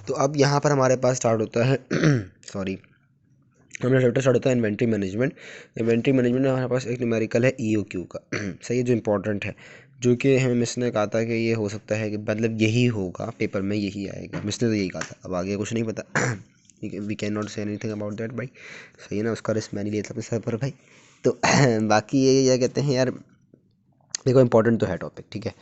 तो अब यहाँ पर हमारे पास स्टार्ट होता है सॉरी, हमारा चैप्टर स्टार्ट होता है इन्वेंट्री मैनेजमेंट। इन्वेंट्री मैनेजमेंट में हमारे पास एक न्यूमेरिकल है EOQ का सही है, जो इंपॉर्टेंट है, जो कि हमें मिस ने कहा था कि ये हो सकता है कि मतलब यही होगा पेपर में, यही आएगा, मिस ने तो यही कहा था, अब आगे कुछ नहीं पता we can not say anything about that भाई, सही है ना, उसका रिस्क मैंने लिया था अपने सर पर भाई। तो बाकी ये क्या कहते हैं यार, देखो इंपॉर्टेंट तो है टॉपिक, ठीक है,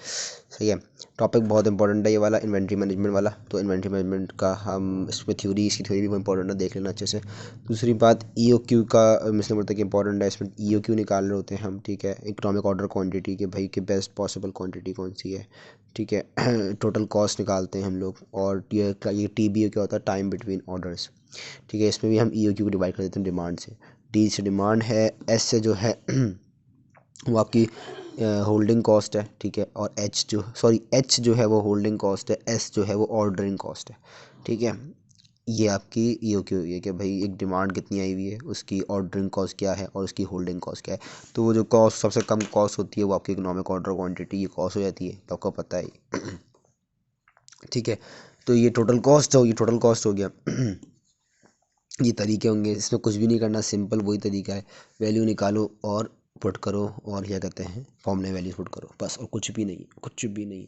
सही है, टॉपिक बहुत इंपॉर्टेंट है ये वाला इन्वेंट्री मैनेजमेंट वाला। तो इन्वेंट्री मैनेजमेंट का हम इसमें थ्योरी, इसकी थ्योरी भी बहुत इंपॉर्टेंट है, देख लेना अच्छे से। दूसरी बात EOQ का मिसने बोलता है कि इंपॉर्टेंट है, इसमें EOQ निकाल रहे होते हैं हम, ठीक है, इकोनॉमिक ऑर्डर क्वांटिटी के भाई कि बेस्ट पॉसिबल क्वांटिटी कौन सी है, ठीक है टोटल कॉस्ट निकालते हैं हम लोग। और ये TBO क्या होता है, टाइम बिटवीन ऑर्डर्स, ठीक है, इसमें भी हम EOQ को डिवाइड कर देते हैं डिमांड से। D से डिमांड है, S से जो है वो आपकी होल्डिंग कॉस्ट है, ठीक है, और H जो है वो होल्डिंग कॉस्ट है, S जो है वो ऑर्डरिंग कॉस्ट है, ठीक है। ये आपकी EOQ हुई है कि भाई एक डिमांड कितनी आई हुई है, उसकी ऑर्डरिंग कॉस्ट क्या है और उसकी होल्डिंग कॉस्ट क्या है। तो वो जो कॉस्ट सबसे कम कॉस्ट होती है वो आपकी इकोनॉमिक ऑर्डर क्वांटिटी ये कॉस्ट हो जाती है, तो आपको पता है ठीक है। तो ये टोटल कॉस्ट हो गया ये तरीके होंगे, इसमें कुछ भी नहीं करना, सिंपल वही तरीका है, वैल्यू निकालो और पुट करो, और क्या कहते हैं फॉर्मूले वैल्यू पुट करो, बस, और कुछ भी नहीं, कुछ भी नहीं।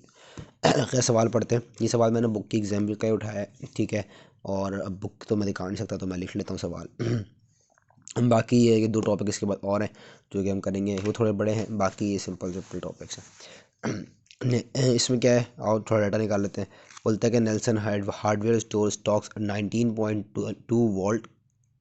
खैर सवाल पढ़ते हैं, ये सवाल मैंने बुक की एग्जाम्पल का ही उठाया है, ठीक है, और अब बुक तो मैं दिखा नहीं सकता तो मैं लिख लेता हूँ सवाल बाकी ये है कि 2 टॉपिक इसके बाद और हैं जो कि हम करेंगे, वो थोड़े बड़े हैं, बाकी ये सिंपल सिंपल टॉपिक्स हैं इसमें क्या है, और थोड़ा डाटा निकाल लेते हैं। बोलता है कि Nelson hardware store stocks 19.2 volt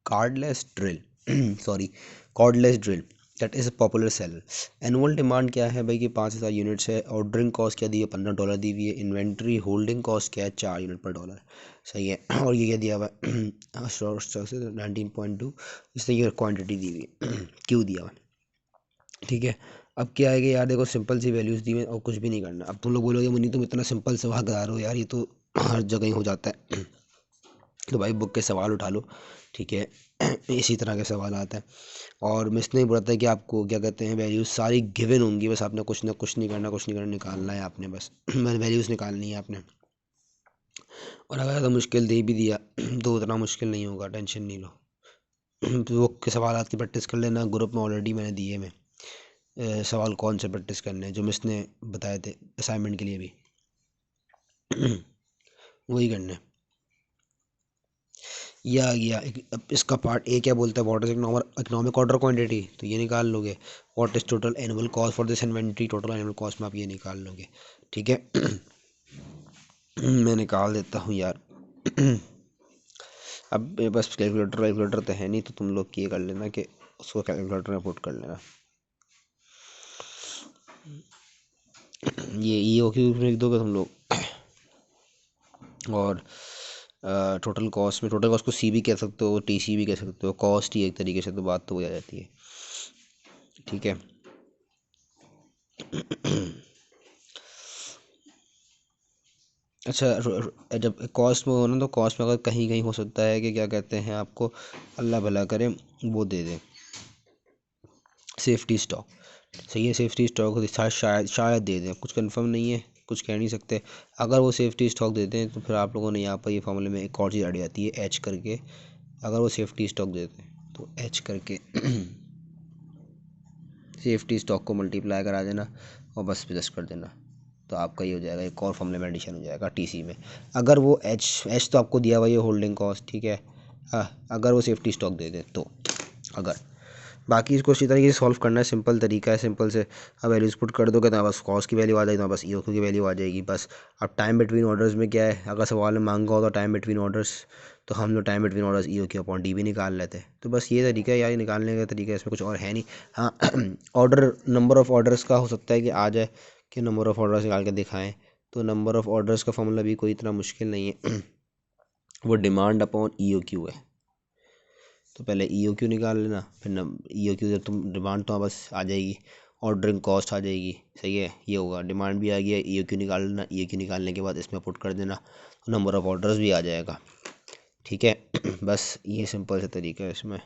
cardless drill sorry cordless drill that is a popular seller. Annual demand क्या है भाई कि 5000 यूनिट्स है, ऑर्डरिंग कॉस्ट क्या दी है, $15 दी हुई है, इन्वेंट्री होल्डिंग कॉस्ट क्या है, 4 यूनिट पर डॉलर, सही है और ये क्या दिया हुआ है स्टॉक से 19.2, इससे ये क्वांटिटी दी हुई है क्यों दिया हुआ, ठीक है। अब क्या है कि यार देखो सिंपल सी वैल्यूज़ दी हुई और कुछ भी नहीं करना। अब तुम लोग बोलोगे मुन्नी तुम इतना सिंपल सवाल करा रहे हो यार, ये तो हर जगह ही हो जाता है तो भाई बुक के सवाल उठा लो, ठीक है इसी तरह के सवाल आते हैं। और मिस नहीं बोलता है कि आपको क्या कहते हैं वैल्यूज़ सारी गिवन होंगी, बस आपने कुछ ना कुछ नहीं करना, कुछ नहीं करना, निकालना है आपने, बस वैल्यूज़ निकालनी है आपने। और अगर ज़्यादा मुश्किल दे भी दिया तो उतना मुश्किल नहीं होगा, टेंशन नहीं लो तो बुक के सवाल की प्रैक्टिस कर लेना, ग्रुप में ऑलरेडी मैंने दिए में सवाल कौन से प्रैक्टिस करने हैं जो मिस ने बताए थे असाइनमेंट के लिए भी वही करना है। ये आ गया अब इसका पार्ट ए क्या बोलता है, what is economic order quantity, तो ये निकाल लोगे। What is total annual cost for this inventory, total annual cost में आप ये निकाल लोगे, ठीक है मैं निकाल देता हूँ यार अब मेरे पास कैलकुलेटर तो है नहीं, तो तुम लोग ये कर लेना कि उसको कैलकुलेटर में पुट कर लेना ये ओके लिख दोगे तुम लोग और टोटल कॉस्ट में टोटल कॉस्ट को C भी कह सकते हो, TC भी कह सकते हो, कॉस्ट ही एक तरीके से, तो बात तो हो जाती है, ठीक है अच्छा जब कॉस्ट में हो ना, तो कॉस्ट में अगर कहीं कहीं हो सकता है कि क्या कहते हैं आपको अल्लाह भला करे वो दे दें सेफ्टी स्टॉक, सही है, सेफ्टी स्टॉक शायद दे दें, कुछ कंफर्म नहीं है, कुछ कह नहीं सकते। अगर वो सेफ्टी स्टॉक देते हैं तो फिर आप लोगों ने यहाँ पर ये फॉर्मूले में एक और चीज़ ऐड जाती है H करके, अगर वो सेफ्टी स्टॉक देते हैं तो H करके सेफ्टी स्टॉक को मल्टीप्लाई करा देना और बस प्लस कर देना, तो आपका ये हो जाएगा, एक और फॉर्मूले में एडिशन हो जाएगा TC में। अगर वो H तो आपको दिया हुआ ये होल्डिंग कॉस्ट, ठीक है, हाँ अगर वो सेफ्टी स्टॉक दे दे तो, अगर बाकी इसको इसी तरीके से सॉल्व करना है, सिंपल तरीका है, सिंपल से अब वैल्यूज पुट कर दोगे तो बस कॉस्ट की वैल्यू आ जाएगी, तो बस EOQ की वैल्यू आ जाएगी बस। अब टाइम बिटवीन ऑर्डर्स में क्या है, अगर सवाल में मांगा हो तो टाइम बिटवीन ऑर्डर्स, तो हम लोग time between orders EOQ upon D भी निकाल लेते हैं, तो बस ये तरीका है यार, ये निकालने का तरीका है, इसमें कुछ और है नहीं। हाँ ऑर्डर नंबर ऑफ़ ऑर्डर्स का हो सकता है कि आ जाए कि नंबर ऑफ़ ऑर्डर्स निकाल के दिखाएं, तो नंबर ऑफ़ ऑर्डर्स का फॉर्मूला भी कोई इतना मुश्किल नहीं है वो डिमांड अपॉन EOQ है, तो पहले EOQ निकाल लेना, फिर EOQ जब तुम डिमांड तो बस आ जाएगी, ऑर्डरिंग कॉस्ट आ जाएगी, सही है, ये होगा, डिमांड भी आ गया, EOQ निकाल लेना, EOQ निकालने के बाद इसमें पुट कर देना, नंबर ऑफ़ ऑर्डर्स भी आ जाएगा, ठीक है बस ये सिंपल सा तरीका है इसमें